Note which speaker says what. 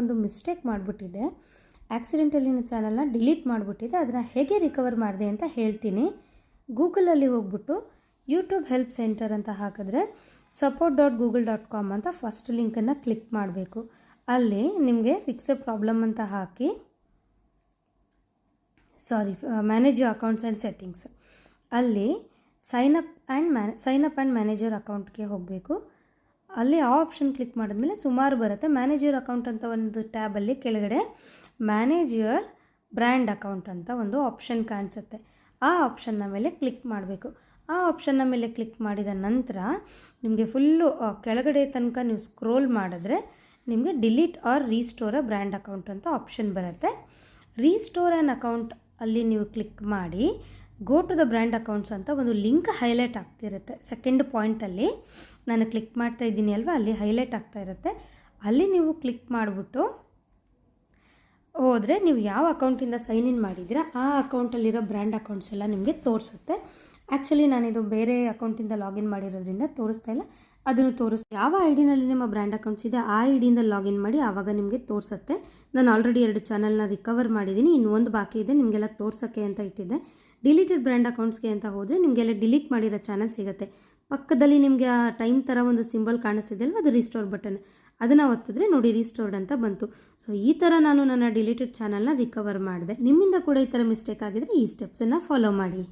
Speaker 1: ಒಂದು mistake ಮಾಡಿಬಿಟ್ಟಿದ್ದೆ. Accidentally ನನ್ನ ಚಾನಲ್ನ ಡಿಲೀಟ್ ಮಾಡಿಬಿಟ್ಟಿದ್ದೆ. ಅದನ್ನು ಹೇಗೆ ರಿಕವರ್ ಮಾಡಿದೆ ಅಂತ ಹೇಳ್ತೀನಿ. ಗೂಗಲಲ್ಲಿ ಹೋಗ್ಬಿಟ್ಟು ಯೂಟ್ಯೂಬ್ ಹೆಲ್ಪ್ ಸೆಂಟರ್ ಅಂತ ಹಾಕಿದ್ರೆ support.google.com ಅಂತ ಫಸ್ಟ್ ಲಿಂಕನ್ನು ಕ್ಲಿಕ್ ಮಾಡಬೇಕು. ಅಲ್ಲಿ ನಿಮಗೆ ಫಿಕ್ಸ್ ಎ ಪ್ರಾಬ್ಲಮ್ ಅಂತ ಹಾಕಿ manage your accounts and settings, ಅಲ್ಲಿ ಸೈನ್ ಅಪ್ ಆ್ಯಂಡ್ ಮ್ಯಾನೇಜರ್ ಅಕೌಂಟ್ಗೆ ಹೋಗಬೇಕು. ಅಲ್ಲಿ ಆ ಆಪ್ಷನ್ ಕ್ಲಿಕ್ ಮಾಡಿದ್ಮೇಲೆ ಸುಮಾರು ಬರುತ್ತೆ. ಮ್ಯಾನೇಜರ್ ಅಕೌಂಟ್ ಅಂತ ಒಂದು ಟ್ಯಾಬಲ್ಲಿ ಕೆಳಗಡೆ ಮ್ಯಾನೇಜ್ ಯುವರ್ ಬ್ರ್ಯಾಂಡ್ ಅಕೌಂಟ್ ಅಂತ ಒಂದು ಆಪ್ಷನ್ ಕಾಣಿಸುತ್ತೆ. ಆ ಆಪ್ಷನ್ನ ಮೇಲೆ ಕ್ಲಿಕ್ ಮಾಡಬೇಕು. ಆ ಆಪ್ಷನ್ನ ಮೇಲೆ ಕ್ಲಿಕ್ ಮಾಡಿದ ನಂತರ ನಿಮಗೆ ಫುಲ್ಲು ಕೆಳಗಡೆ ತನಕ ನೀವು ಸ್ಕ್ರೋಲ್ ಮಾಡಿದ್ರೆ ನಿಮಗೆ delete or restore a brand account ಅಂತ ಆಪ್ಷನ್ ಬರುತ್ತೆ. ರೀಸ್ಟೋರ್ ಆ್ಯನ್ ಅಕೌಂಟ್ ಅಲ್ಲಿ ನೀವು ಕ್ಲಿಕ್ ಮಾಡಿ go to the brand accounts ಅಂತ ಒಂದು ಲಿಂಕ್ ಹೈಲೈಟ್ ಆಗ್ತಿರುತ್ತೆ. ಸೆಕೆಂಡ್ ಪಾಯಿಂಟಲ್ಲಿ ನಾನು ಕ್ಲಿಕ್ ಮಾಡ್ತಾ ಇದ್ದೀನಿ ಅಲ್ವಾ, ಅಲ್ಲಿ ಹೈಲೈಟ್ ಆಗ್ತಾ ಇರುತ್ತೆ. ಅಲ್ಲಿ ನೀವು ಕ್ಲಿಕ್ ಮಾಡಿಬಿಟ್ಟು ಹೋದರೆ ನೀವು ಯಾವ ಅಕೌಂಟಿಂದ ಸೈನ್ ಇನ್ ಮಾಡಿದ್ದೀರಾ ಆ ಅಕೌಂಟಲ್ಲಿರೋ ಬ್ರ್ಯಾಂಡ್ ಅಕೌಂಟ್ಸ್ ಎಲ್ಲ ನಿಮಗೆ ತೋರಿಸುತ್ತೆ. ಆ್ಯಕ್ಚುಲಿ ನಾನಿದು ಬೇರೆ ಅಕೌಂಟಿಂದ ಲಾಗಿನ್ ಮಾಡಿರೋದ್ರಿಂದ ತೋರಿಸ್ತಾ ಇಲ್ಲ, ಅದನ್ನು ಯಾವ ಐ ಡಿನಲ್ಲಿ ನಿಮ್ಮ ಬ್ರ್ಯಾಂಡ್ ಅಕೌಂಟ್ಸ್ ಇದೆ ಆ ಐ ಡಿಯಿಂದ ಲಾಗಿನ್ ಮಾಡಿ, ಆವಾಗ ನಿಮಗೆ ತೋರಿಸುತ್ತೆ. ನಾನು ಆಲ್ರೆಡಿ 2 ಚಾನಲ್ನ ರಿಕವರ್ ಮಾಡಿದ್ದೀನಿ, ಇನ್ನೊಂದು ಬಾಕಿ ಇದೆ ನಿಮಗೆಲ್ಲ ತೋರ್ಸೋಕ್ಕೆ ಅಂತ ಇಟ್ಟಿದ್ದೆ. ಡಿಲೀಟೆಡ್ ಬ್ರ್ಯಾಂಡ್ ಅಕೌಂಟ್ಸ್ಗೆ ಅಂತ ಹೋದರೆ ನಿಮಗೆಲ್ಲ ಡಿಲೀಟ್ ಮಾಡಿರೋ ಚಾನಲ್ ಸಿಗುತ್ತೆ. ಪಕ್ಕದಲ್ಲಿ ನಿಮಗೆ ಆ ಟೈಮ್ ಥರ ಒಂದು ಸಿಂಬಲ್ ಕಾಣಿಸ್ತಿದೆ ಅಲ್ವ, ಅದು ರೀಸ್ಟೋರ್ ಬಟನ್, ಅದನ್ನು ಒತ್ತಿದ್ರೆ ನೋಡಿ ರೀಸ್ಟೋರ್ಡ್ ಅಂತ ಬಂತು. ಸೊ ಈ ಥರ ನಾನು ನನ್ನ ಡಿಲೀಟೆಡ್ ಚಾನಲ್ನ ರಿಕವರ್ ಮಾಡಿದೆ. ನಿಮ್ಮಿಂದ ಕೂಡ ಈ ಥರ ಮಿಸ್ಟೇಕ್ ಆಗಿದ್ರೆ ಈ ಸ್ಟೆಪ್ಸನ್ನು ಫಾಲೋ ಮಾಡಿ.